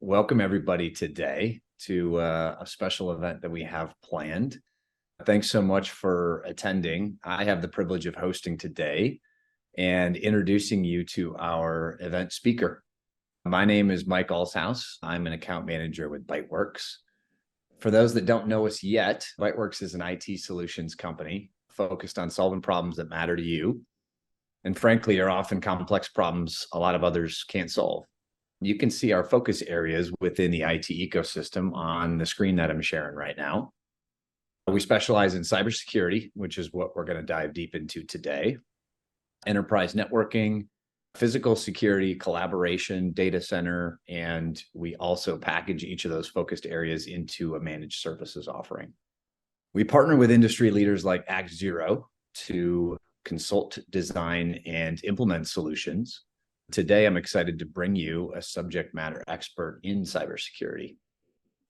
Welcome everybody today to a special event that we have planned. Thanks so much for attending. I have the privilege of hosting today and introducing you to our event speaker. My name is Mike Alshouse. I'm an account manager with ByteWorks. For those that don't know us yet, ByteWorks is an IT solutions company focused on solving problems that matter to you, and frankly are often complex problems a lot of others can't solve. You can see our focus areas within the IT ecosystem on the screen that I'm sharing right now. We specialize in cybersecurity, which is what we're going to dive deep into today, enterprise networking, physical security, collaboration, data center, and we also package each of those focused areas into a managed services offering. We partner with industry leaders like ActZero to consult, design, and implement solutions. Today, I'm excited to bring you a subject matter expert in cybersecurity.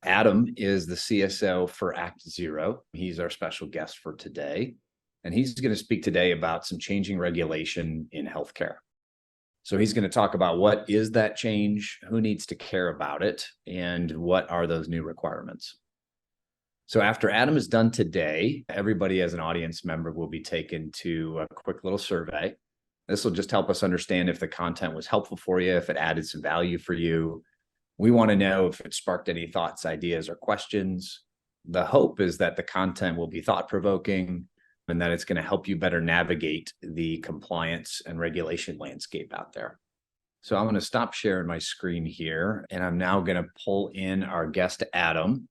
Adam is the CSO for ActZero. He's our special guest for today, and he's going to speak today about some changing regulation in healthcare. So he's going to talk about what is that change, who needs to care about it, and what are those new requirements. So after Adam is done today, everybody as an audience member will be taken to a quick little survey. This will just help us understand if the content was helpful for you, if it added some value for you. We want to know if it sparked any thoughts, ideas, or questions. The hope is that the content will be thought-provoking and that it's going to help you better navigate the compliance and regulation landscape out there. So I'm going to stop sharing my screen here, and I'm now going to pull in our guest, Adam.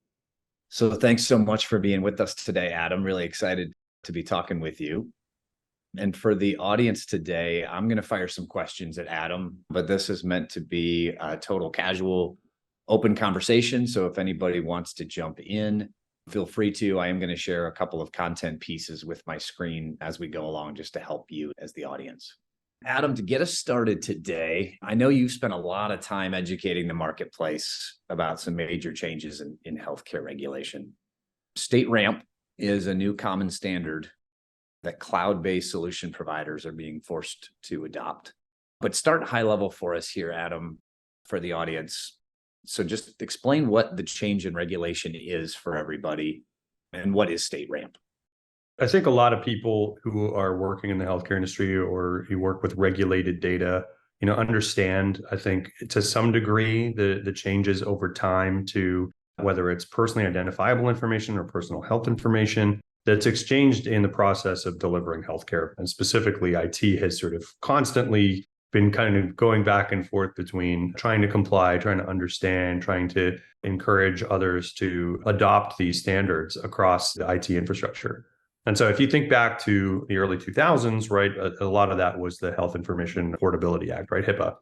So thanks so much for being with us today, Adam. Really excited to be talking with you. And for the audience today, I'm going to fire some questions at Adam, but this is meant to be a total casual, open conversation. So if anybody wants to jump in, feel free to. I am going to share a couple of content pieces with my screen as we go along, just to help you as the audience. Adam, to get us started today, I know you've spent a lot of time educating the marketplace about some major changes in healthcare regulation. StateRAMP is a new common standard that cloud-based solution providers are being forced to adopt. But start high level for us here, Adam, for the audience. So just explain what the change in regulation is for everybody and what is StateRAMP. I think a lot of people who are working in the healthcare industry or who work with regulated data, understand, I think, to some degree, the changes over time to whether it's personally identifiable information or personal health information that's exchanged in the process of delivering healthcare. And specifically, IT has sort of constantly been kind of going back and forth between trying to comply, trying to understand, trying to encourage others to adopt these standards across the IT infrastructure. And so if you think back to the early 2000s, right, a lot of that was the Health Information Portability Act, right, HIPAA.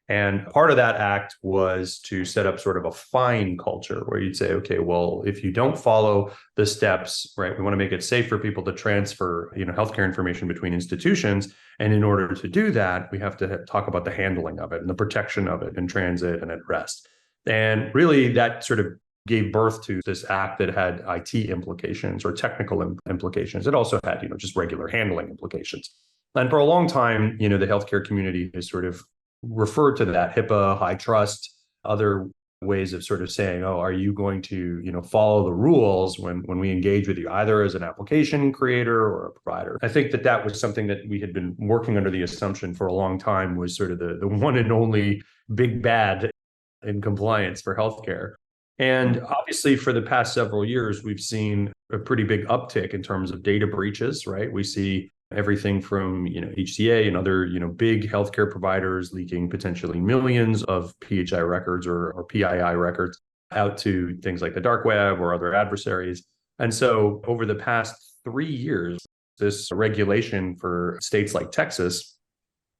And part of that act was to set up sort of a fine culture where you'd say, okay, well, if you don't follow the steps, right, we want to make it safe for people to transfer, healthcare information between institutions. And in order to do that, we have to talk about the handling of it and the protection of it in transit and at rest. And really that sort of gave birth to this act that had IT implications or technical implications. It also had, just regular handling implications. And for a long time, the healthcare community has sort of referred to that HIPAA, high trust, other ways of sort of saying, oh, are you going to, follow the rules when we engage with you, either as an application creator or a provider? I think that was something that we had been working under the assumption for a long time was sort of the one and only big bad in compliance for healthcare. And obviously, for the past several years, we've seen a pretty big uptick in terms of data breaches, right? We see everything from, HCA and other, big healthcare providers leaking potentially millions of PHI records or PII records out to things like the dark web or other adversaries. And so over the past 3 years, this regulation for states like Texas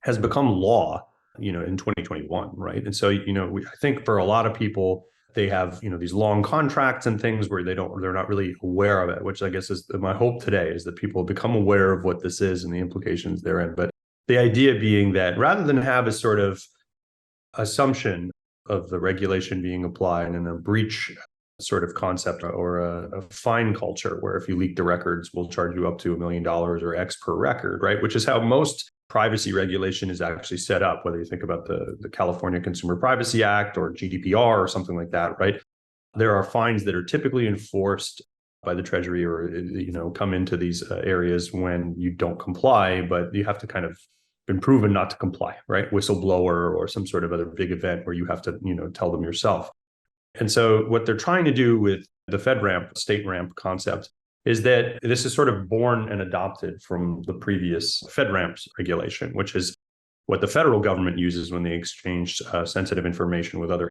has become law, in 2021, right? And so, I think for a lot of people, they have, these long contracts and things where they're not really aware of it, which I guess is my hope today is that people become aware of what this is and the implications therein. But the idea being that rather than have a sort of assumption of the regulation being applied and a breach sort of concept or a fine culture where if you leak the records, we'll charge you up to $1 million or X per record, right? Which is how most privacy regulation is actually set up, whether you think about the California Consumer Privacy Act or GDPR or something like that, right? There are fines that are typically enforced by the Treasury or, come into these areas when you don't comply, but you have to kind of been proven not to comply, right? Whistleblower or some sort of other big event where you have to, tell them yourself. And so what they're trying to do with the FedRAMP, StateRAMP concept is that this is sort of born and adopted from the previous FedRAMP regulation, which is what the federal government uses when they exchange sensitive information with other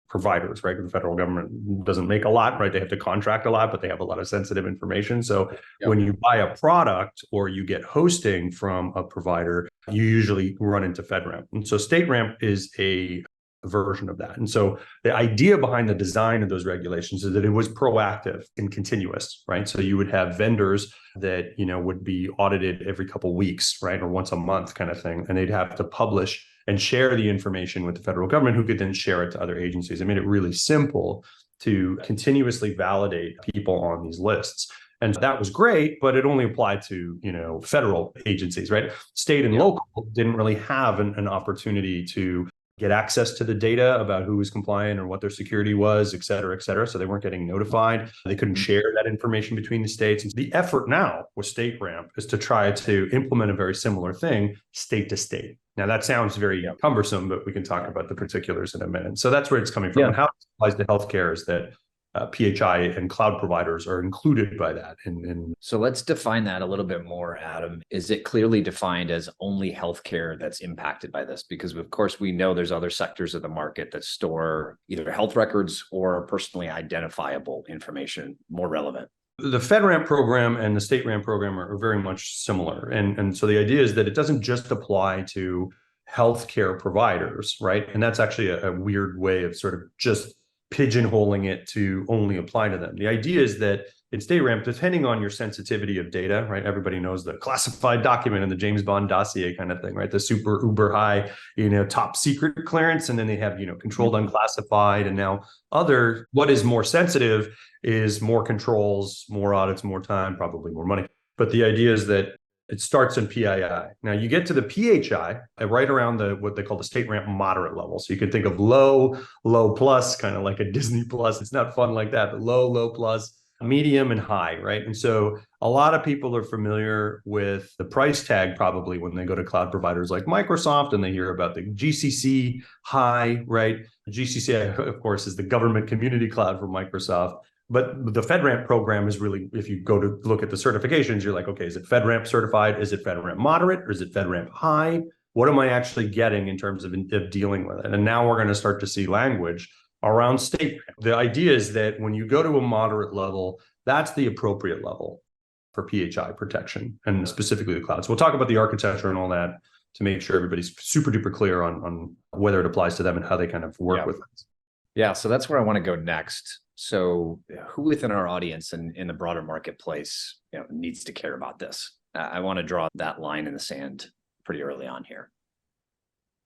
providers, right? The federal government doesn't make a lot, right? They have to contract a lot, but they have a lot of sensitive information. So when you buy a product or you get hosting from a provider, you usually run into FedRAMP. And so StateRAMP is a version of that. And so the idea behind the design of those regulations is that it was proactive and continuous, right? So you would have vendors that, would be audited every couple of weeks, right? Or once a month kind of thing. And they'd have to publish and share the information with the federal government, who could then share it to other agencies. It made it really simple to continuously validate people on these lists. And that was great, but it only applied to, federal agencies, right? State and local didn't really have an opportunity to get access to the data about who was compliant or what their security was, et cetera, et cetera. So they weren't getting notified. They couldn't share that information between the states. And the effort now with StateRAMP is to try to implement a very similar thing state to state. Now that sounds very cumbersome, but we can talk about the particulars in a minute. So that's where it's coming from. And how it applies to healthcare is that PHI and cloud providers are included by that. So let's define that a little bit more, Adam. Is it clearly defined as only healthcare that's impacted by this? Because of course we know there's other sectors of the market that store either health records or personally identifiable information more relevant. The FedRAMP program and the StateRAMP program are very much similar. And so the idea is that it doesn't just apply to healthcare providers, right? And that's actually a weird way of sort of just pigeonholing it to only apply to them. The idea is that in StateRAMP, depending on your sensitivity of data, right? Everybody knows the classified document and the James Bond dossier kind of thing, right? The super uber high, top secret clearance. And then they have, controlled unclassified. And now what is more sensitive is more controls, more audits, more time, probably more money. But the idea is that it starts in PII. Now you get to the PHI right around what they call the StateRAMP moderate level. So you can think of low plus, kind of like a Disney Plus. It's not fun like that, but low plus, medium and high, right? And so a lot of people are familiar with the price tag probably when they go to cloud providers like Microsoft and they hear about the GCC high, right? GCC, of course, is the government community cloud for Microsoft. But the FedRAMP program is really, if you go to look at the certifications, you're like, okay, is it FedRAMP certified? Is it FedRAMP moderate? Or is it FedRAMP high? What am I actually getting in terms of dealing with it? And now we're going to start to see language around StateRAMP. The idea is that when you go to a moderate level, that's the appropriate level for PHI protection and specifically the cloud. So we'll talk about the architecture and all that to make sure everybody's super duper clear on whether it applies to them and how they kind of work with it. Yeah, so that's where I want to go next. So who within our audience and in the broader marketplace needs to care about this? I want to draw that line in the sand pretty early on here.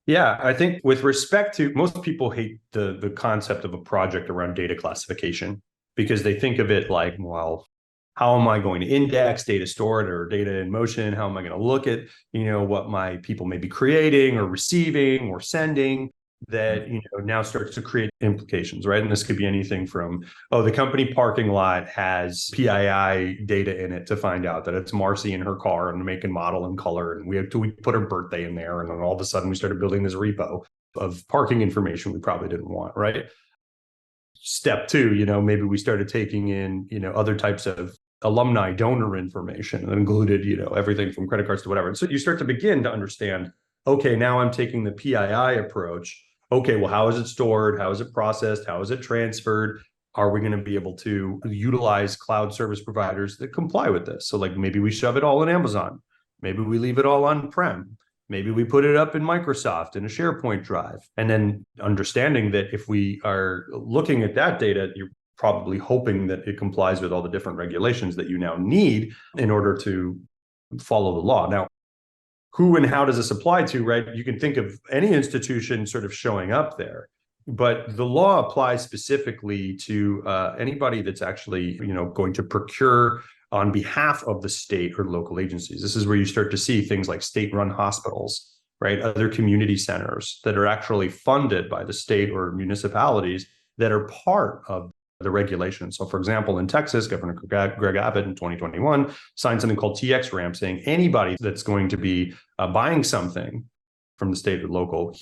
Yeah, I think with respect to, most people hate the concept of a project around data classification because they think of it like, well, how am I going to index data stored or data in motion? How am I going to look at, what my people may be creating or receiving or sending? That now starts to create implications, right? And this could be anything from, the company parking lot has PII data in it to find out that it's Marcy in her car and make and model and color, and we put her birthday in there, and then all of a sudden we started building this repo of parking information we probably didn't want, right? Step two, maybe we started taking in, other types of alumni donor information that included, everything from credit cards to whatever. And so you start to begin to understand, okay, now I'm taking the PII approach. Okay, well, how is it stored? How is it processed? How is it transferred? Are we going to be able to utilize cloud service providers that comply with this? So like maybe we shove it all in Amazon. Maybe we leave it all on-prem. Maybe we put it up in Microsoft in a SharePoint drive. And then understanding that if we are looking at that data, you're probably hoping that it complies with all the different regulations that you now need in order to follow the law. Now, who and how does this apply to, right? You can think of any institution sort of showing up there. but the law applies specifically to anybody that's actually, going to procure on behalf of the state or local agencies. This is where you start to see things like state-run hospitals, right? Other community centers that are actually funded by the state or municipalities that are part of the regulation. So, for example, in Texas, Governor Greg Abbott in 2021 signed something called StateRAMP, saying anybody that's going to be buying something from the state or local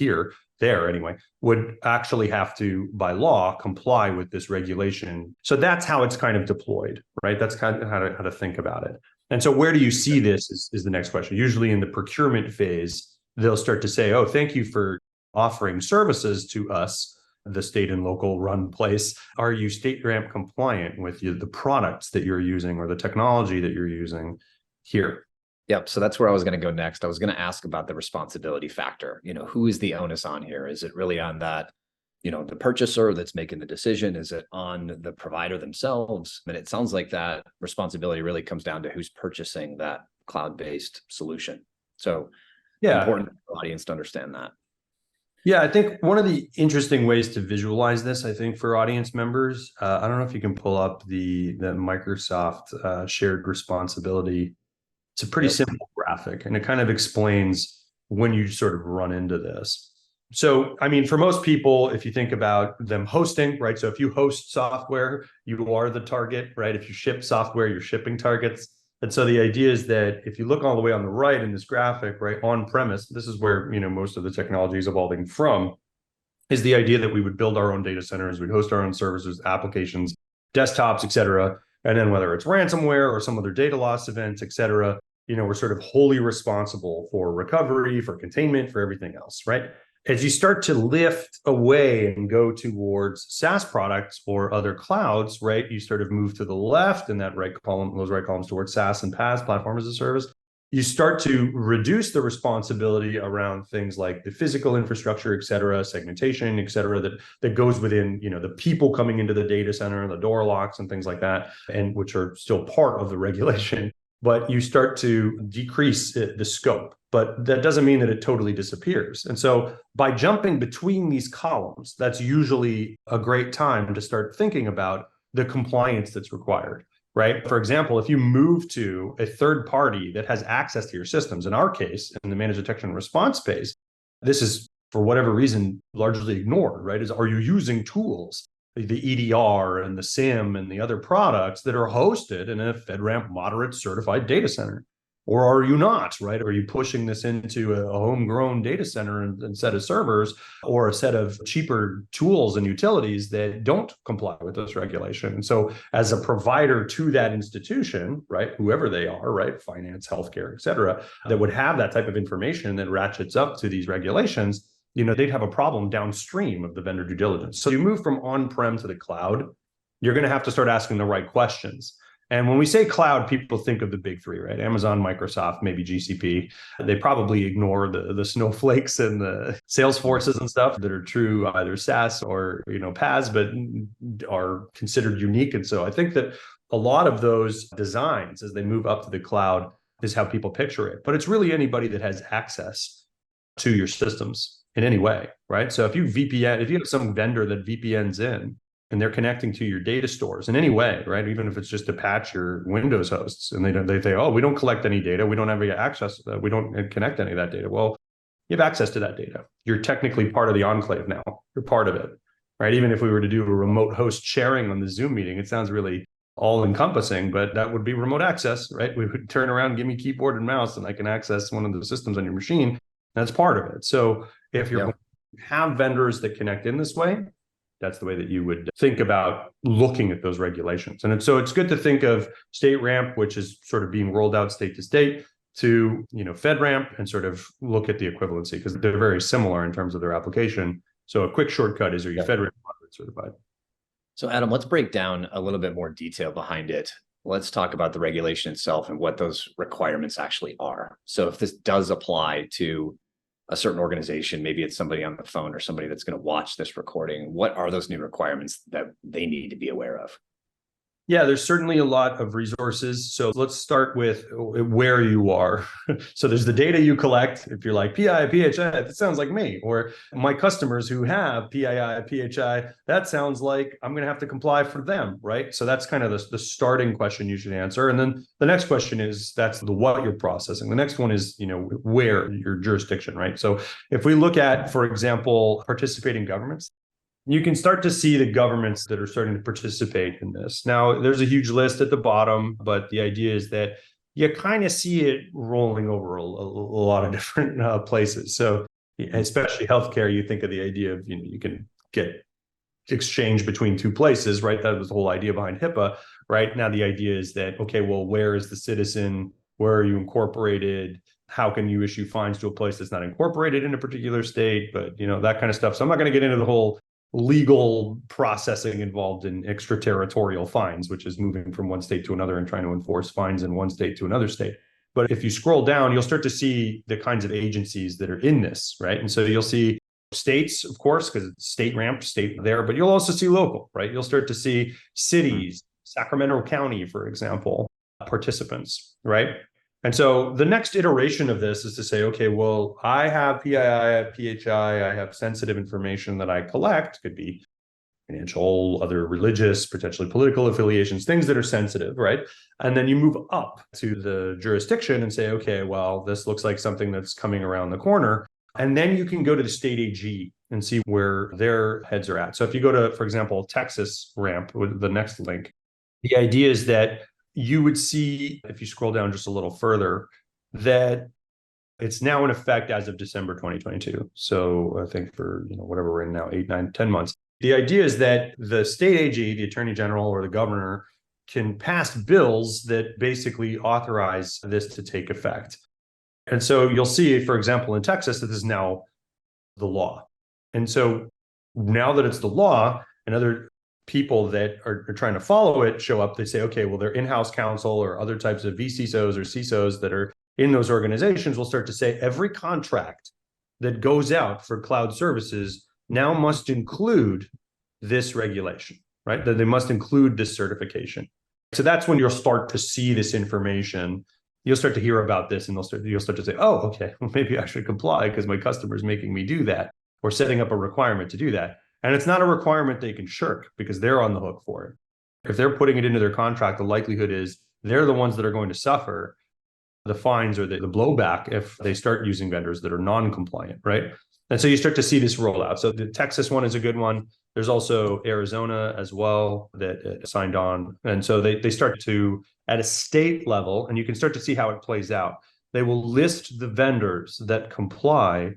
there anyway, would actually have to, by law, comply with this regulation. So that's how it's kind of deployed, right? That's kind of how to think about it. And so where do you see this is the next question. Usually in the procurement phase, they'll start to say, oh, thank you for offering services to us, the state and local run place. Are you StateRAMP compliant with the products that you're using or the technology that you're using here? Yep. So that's where I was going to go next. I was going to ask about the responsibility factor. Who is the onus on here? Is it really on that, the purchaser that's making the decision? Is it on the provider themselves? And it sounds like that responsibility really comes down to who's purchasing that cloud-based solution. So important for the audience to understand that. Yeah, I think one of the interesting ways to visualize this, I think, for audience members, I don't know if you can pull up the Microsoft shared responsibility. It's a pretty simple graphic, and it kind of explains when you sort of run into this. So, I mean, for most people, if you think about them hosting, right? So if you host software, you are the target, right? If you ship software, you're shipping targets. And so the idea is that if you look all the way on the right in this graphic, right, on premise, this is where, most of the technology is evolving from, is the idea that we would build our own data centers, we'd host our own services, applications, desktops, et cetera. And then whether it's ransomware or some other data loss events, et cetera, we're sort of wholly responsible for recovery, for containment, for everything else, right? As you start to lift away and go towards SaaS products or other clouds, right, you sort of move to the left in that right column, those right columns towards SaaS and PaaS, platform as a service. You start to reduce the responsibility around things like the physical infrastructure, et cetera, segmentation, et cetera, that goes within, the people coming into the data center, the door locks and things like that, and which are still part of the regulation. But you start to decrease the scope, but that doesn't mean that it totally disappears. And so by jumping between these columns, that's usually a great time to start thinking about the compliance that's required, right? For example, if you move to a third party that has access to your systems, in our case, in the managed detection and response space, this is, for whatever reason, largely ignored, right? Are you using tools, the EDR and the SIM and the other products that are hosted in a FedRAMP moderate certified data center? Or are you not, right? Are you pushing this into a homegrown data center and set of servers, or a set of cheaper tools and utilities that don't comply with this regulation? And so as a provider to that institution, right, whoever they are, right, finance, healthcare, et cetera, that would have that type of information that ratchets up to these regulations, they'd have a problem downstream of the vendor due diligence. So you move from on-prem to the cloud, you're going to have to start asking the right questions. And when we say cloud, people think of the big three, right? Amazon, Microsoft, maybe GCP. They probably ignore the snowflakes and the Salesforces and stuff that are true either SaaS or, PaaS, but are considered unique. And so I think that a lot of those designs as they move up to the cloud is how people picture it. But it's really anybody that has access to your systems in any way, right? So if you have some vendor that VPNs in and they're connecting to your data stores in any way, right? Even if it's just to patch your Windows hosts, and they say, oh, we don't collect any data, we don't have any access, we don't connect any of that data. Well, you have access to that data. You're technically part of the enclave now. You're part of it, right? Even if we were to do a remote host sharing on the Zoom meeting, it sounds really all encompassing, but that would be remote access, right? We would turn around, give me keyboard and mouse, and I can access one of the systems on your machine. That's part of it. So if you're going to have vendors that connect in this way, that's the way that you would think about looking at those regulations. And so it's good to think of StateRAMP, which is sort of being rolled out state to state, to FedRAMP, and sort of look at the equivalency, because they're very similar in terms of their application. So a quick shortcut is, are you FedRAMP certified? So Adam, let's break down a little bit more detail behind it. Let's talk about the regulation itself and what those requirements actually are. So if this does apply to a certain organization, maybe it's somebody on the phone or somebody that's going to watch this recording, what are those new requirements that they need to be aware of? Yeah, there's certainly a lot of resources. So let's start with where you are. So there's the data you collect. If you're like PI, PHI, that sounds like me. Or my customers who have PII, PHI, that sounds like I'm going to have to comply for them, right? So that's kind of the starting question you should answer. And then the next question is, that's the what you're processing. The next one is, where your jurisdiction, right? So if we look at, for example, participating governments, you can start to see the governments that are starting to participate in this. Now, there's a huge list at the bottom, but the idea is that you kind of see it rolling over a lot of different places. So, especially healthcare, you think of the idea of, you can get exchange between two places, right? That was the whole idea behind HIPAA, right? Now, the idea is that, okay, well, where is the citizen? Where are you incorporated? How can you issue fines to a place that's not incorporated in a particular state? But, that kind of stuff. So I'm not going to get into the whole legal processing involved in extraterritorial fines, which is moving from one state to another and trying to enforce fines in one state to another state. But if you scroll down, you'll start to see the kinds of agencies that are in this, right? And so you'll see states, of course, because it's StateRAMP, state there, but you'll also see local, right? You'll start to see cities, Sacramento County, for example, participants, right? And so the next iteration of this is to say, okay, well, I have PII, I have PHI, I have sensitive information that I collect, could be financial, other religious, potentially political affiliations, things that are sensitive, right? And then you move up to the jurisdiction and say, okay, well, this looks like something that's coming around the corner. And then you can go to the state AG and see where their heads are at. So if you go to, for example, TexasRAMP with the next link, the idea is that you would see, if you scroll down just a little further, that it's now in effect as of December 2022. So I think for whatever we're in now, 8, 9, 10 months. The idea is that the state AG, the attorney general or the governor, can pass bills that basically authorize this to take effect. And so you'll see, for example, in Texas, that this is now the law. And so now that it's the law, and other people that are trying to follow it show up, they say, okay, well, their in-house counsel or other types of VCSOs or CISOs that are in those organizations will start to say every contract that goes out for cloud services now must include this regulation, right? That they must include this certification. So that's when you'll start to see this information. You'll start to hear about this and you'll start to say, oh, okay, well, maybe I should comply because my customer is making me do that, or setting up a requirement to do that. And it's not a requirement they can shirk because they're on the hook for it. If they're putting it into their contract, the likelihood is they're the ones that are going to suffer the fines or the blowback if they start using vendors that are non-compliant, right? And so you start to see this roll out. So the Texas one is a good one. There's also Arizona as well that signed on. And so they start to, at a state level, and you can start to see how it plays out. They will list the vendors that comply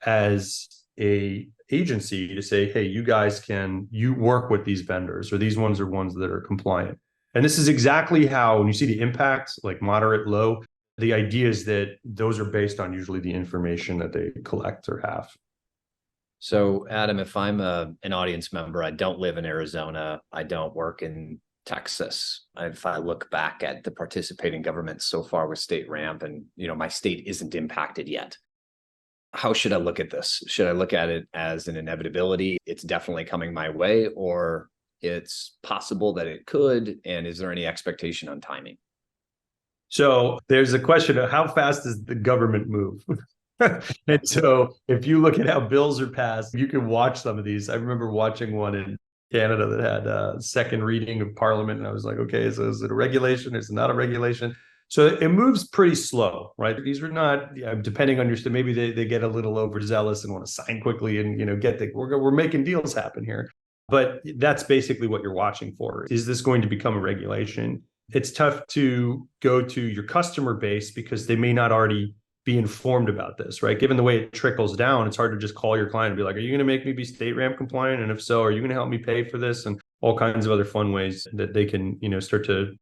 as a agency to say, hey, you work with these vendors, or these ones are ones that are compliant. And this is exactly how, when you see the impacts, like moderate, low, the idea is that those are based on usually the information that they collect or have. So Adam, if I'm an audience member, I don't live in Arizona, I don't work in Texas. If I look back at the participating governments so far with StateRAMP, and my state isn't impacted yet, how should I look at this? Should I look at it as an inevitability? It's definitely coming my way, or it's possible that it could? And is there any expectation on timing? So there's a question of how fast does the government move? And so if you look at how bills are passed, you can watch some of these. I remember watching one in Canada that had a second reading of Parliament. And I was like, okay, so is it a regulation? Is it not a regulation? So it moves pretty slow, right? These are not, depending on your state, maybe they get a little overzealous and want to sign quickly and, we're making deals happen here. But that's basically what you're watching for. Is this going to become a regulation? It's tough to go to your customer base because they may not already be informed about this, right? Given the way it trickles down, it's hard to just call your client and be like, are you going to make me be StateRAMP compliant? And if so, are you going to help me pay for this? And all kinds of other fun ways that they can, start to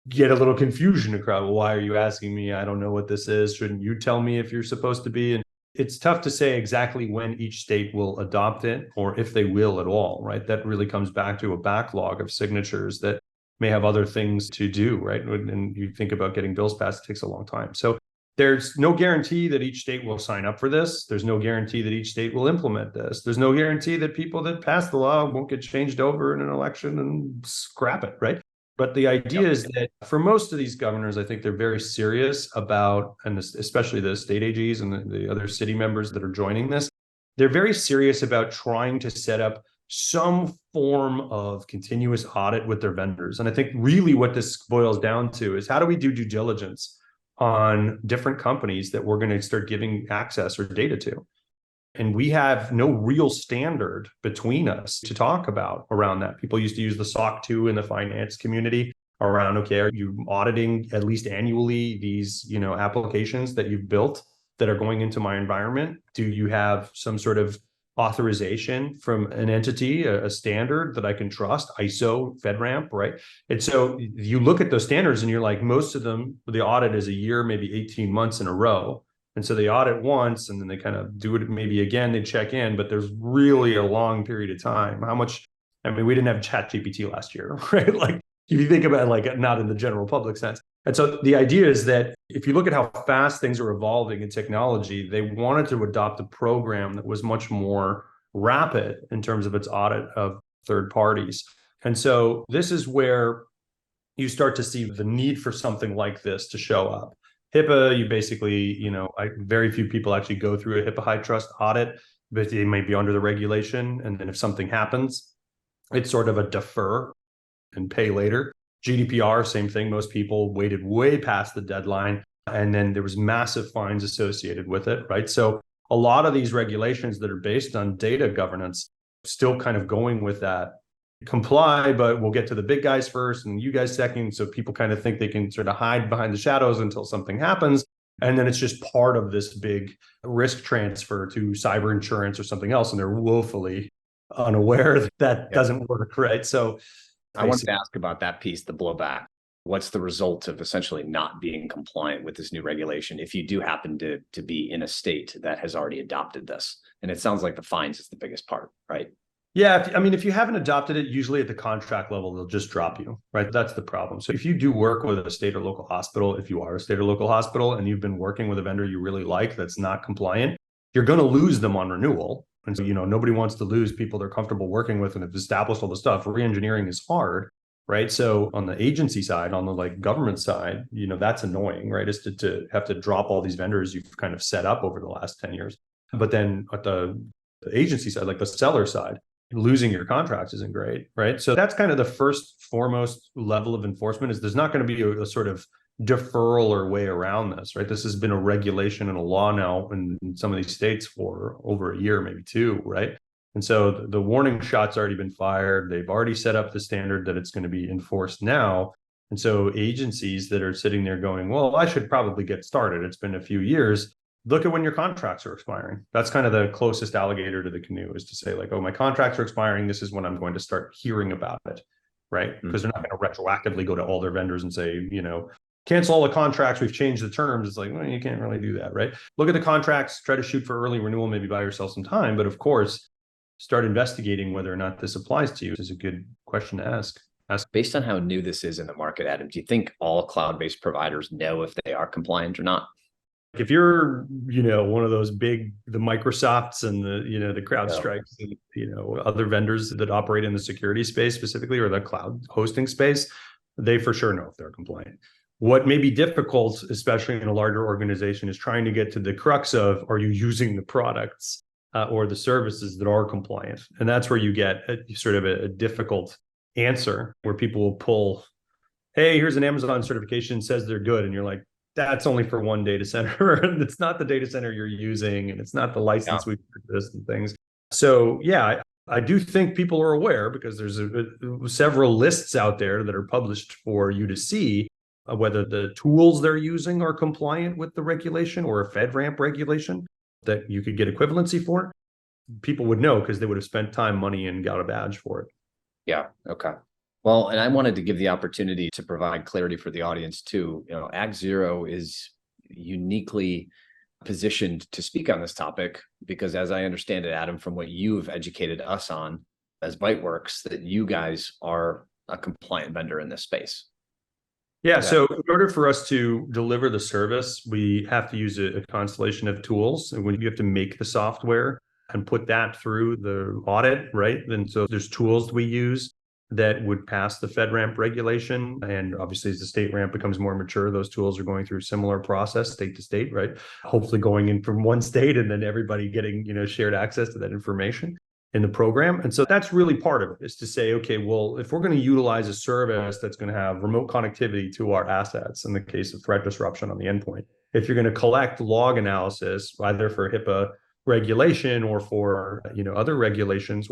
get a little confusion across. Well, why are you asking me? I don't know what this is. Shouldn't you tell me if you're supposed to be? And it's tough to say exactly when each state will adopt it or if they will at all, right? That really comes back to a backlog of signatures that may have other things to do, right? And you think about getting bills passed, it takes a long time. So there's no guarantee that each state will sign up for this. There's no guarantee that each state will implement this. There's no guarantee that people that pass the law won't get changed over in an election and scrap it, right? But the idea is that for most of these governors, I think they're very serious about, and especially the state AGs and the other city members that are joining this, they're very serious about trying to set up some form of continuous audit with their vendors. And I think really what this boils down to is how do we do due diligence on different companies that we're going to start giving access or data to? And we have no real standard between us to talk about around that. People used to use the SOC 2 in the finance community around, okay, are you auditing at least annually these, applications that you've built that are going into my environment? Do you have some sort of authorization from an entity, a standard that I can trust, ISO, FedRAMP, right? And so you look at those standards and you're like, most of them, the audit is a year, maybe 18 months in a row. And so they audit once and then they kind of do it maybe again, they check in, but there's really a long period of time. We didn't have ChatGPT last year, right? Like if you think about it, like not in the general public sense. And so the idea is that if you look at how fast things are evolving in technology, they wanted to adopt a program that was much more rapid in terms of its audit of third parties. And so this is where you start to see the need for something like this to show up. HIPAA, you basically, very few people actually go through a HIPAA high trust audit, but they may be under the regulation. And then if something happens, it's sort of a defer and pay later. GDPR, same thing. Most people waited way past the deadline. And then there was massive fines associated with it, right? So a lot of these regulations that are based on data governance still kind of going with that comply, but we'll get to the big guys first and you guys second. So people kind of think they can sort of hide behind the shadows until something happens. And then it's just part of this big risk transfer to cyber insurance or something else. And they're woefully unaware that doesn't work, right? So I wanted to ask about that piece, the blowback. What's the result of essentially not being compliant with this new regulation if you do happen to be in a state that has already adopted this? And it sounds like the fines is the biggest part, right? Yeah, if you haven't adopted it, usually at the contract level, they'll just drop you, right? That's the problem. So if you do work with a state or local hospital, if you are a state or local hospital and you've been working with a vendor you really like that's not compliant, you're going to lose them on renewal. And so, nobody wants to lose people they're comfortable working with and have established all the stuff. Re-engineering is hard, right? So on the agency side, on the government side, that's annoying, right? Is to have to drop all these vendors you've kind of set up over the last 10 years. But then at the agency side, like the seller side, losing your contracts isn't great, right? So that's kind of the first foremost level of enforcement is there's not going to be a sort of deferral or way around this, right? This has been a regulation and a law now in some of these states for over a year, maybe two, right? And so the warning shot's already been fired. They've already set up the standard that it's going to be enforced now. And so agencies that are sitting there going, well, I should probably get started. It's been a few years. Look at when your contracts are expiring. That's kind of the closest alligator to the canoe is to say like, oh, my contracts are expiring. This is when I'm going to start hearing about it, right? Because they're not going to retroactively go to all their vendors and say, cancel all the contracts. We've changed the terms. It's like, well, you can't really do that, right? Look at the contracts, try to shoot for early renewal, maybe buy yourself some time. But of course, start investigating whether or not this applies to you is a good question to ask. Based on how new this is in the market, Adam, do you think all cloud-based providers know if they are compliant or not? If you're, one of those big, the Microsofts and the CrowdStrikes, and, other vendors that operate in the security space specifically, or the cloud hosting space, they for sure know if they're compliant. What may be difficult, especially in a larger organization, is trying to get to the crux of, are you using the products or the services that are compliant? And that's where you get a difficult answer where people will pull, hey, here's an Amazon certification, says they're good. And you're like, that's only for one data center. And it's not the data center you're using. And it's not the license we've purchased and things. So yeah, I do think people are aware because there's several lists out there that are published for you to see whether the tools they're using are compliant with the regulation or a FedRAMP regulation that you could get equivalency for. People would know because they would have spent time, money, and got a badge for it. Yeah. Okay. Well, and I wanted to give the opportunity to provide clarity for the audience too. ActZero is uniquely positioned to speak on this topic because, as I understand it, Adam, from what you've educated us on as ByteWorks, that you guys are a compliant vendor in this space. Yeah. So in order for us to deliver the service, we have to use a constellation of tools. And when you have to make the software and put that through the audit, right? Then so there's tools we use. that would pass the FedRAMP regulation. And obviously, as the StateRAMP becomes more mature, those tools are going through a similar process, state to state, right? Hopefully going in from one state and then everybody getting, shared access to that information in the program. And so that's really part of it, is to say, okay, well, if we're going to utilize a service that's going to have remote connectivity to our assets in the case of threat disruption on the endpoint, if you're going to collect log analysis, either for HIPAA regulation or for, other regulations,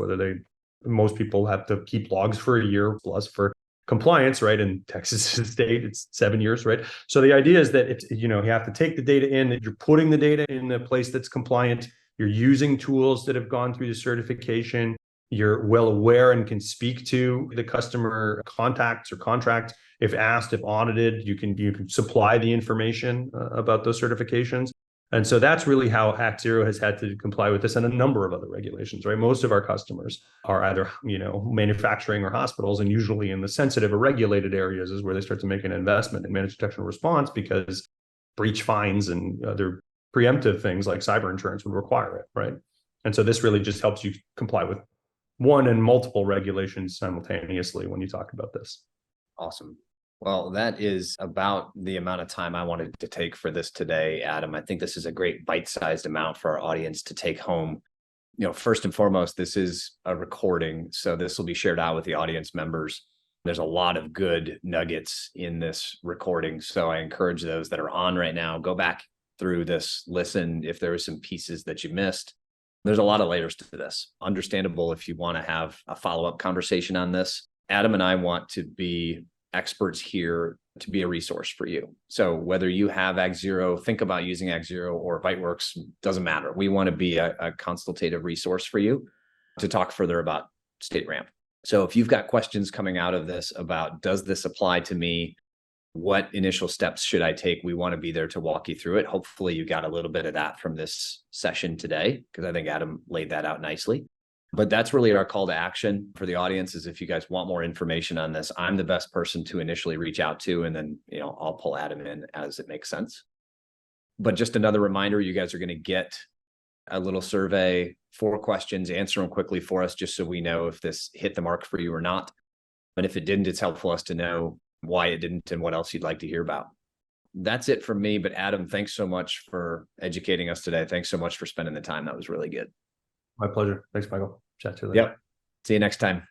most people have to keep logs for a year plus for compliance, right? In Texas state, it's 7 years, right? So the idea is that it's, you have to take the data in, that you're putting the data in the place that's compliant. You're using tools that have gone through the certification. You're well aware and can speak to the customer contacts or contract. If asked, if audited, you can supply the information about those certifications. And so that's really how ActZero has had to comply with this and a number of other regulations, right? Most of our customers are either, manufacturing or hospitals, and usually in the sensitive or regulated areas is where they start to make an investment in managed detection and response, because breach fines and other preemptive things like cyber insurance would require it, right? And so this really just helps you comply with one and multiple regulations simultaneously when you talk about this. Awesome. Well, that is about the amount of time I wanted to take for this today, Adam. I think this is a great bite-sized amount for our audience to take home. First and foremost, this is a recording, so this will be shared out with the audience members. There's a lot of good nuggets in this recording, so I encourage those that are on right now, go back through this, listen if there were some pieces that you missed. There's a lot of layers to this. Understandable if you want to have a follow-up conversation on this. Adam and I want to be experts here to be a resource for you. So whether you have ActZero, think about using ActZero, or ViteWorks, doesn't matter. We want to be a consultative resource for you to talk further about StateRAMP. So if you've got questions coming out of this about, does this apply to me? What initial steps should I take? We want to be there to walk you through it. Hopefully you got a little bit of that from this session today, because I think Adam laid that out nicely. But that's really our call to action for the audience, is if you guys want more information on this, I'm the best person to initially reach out to, and then, I'll pull Adam in as it makes sense. But just another reminder, you guys are going to get a little survey, 4 questions, answer them quickly for us, just so we know if this hit the mark for you or not. But if it didn't, it's helpful us to know why it didn't and what else you'd like to hear about. That's it from me. But Adam, thanks so much for educating us today. Thanks so much for spending the time. That was really good. My pleasure. Thanks, Michael. Chat to you later. Yep. See you next time.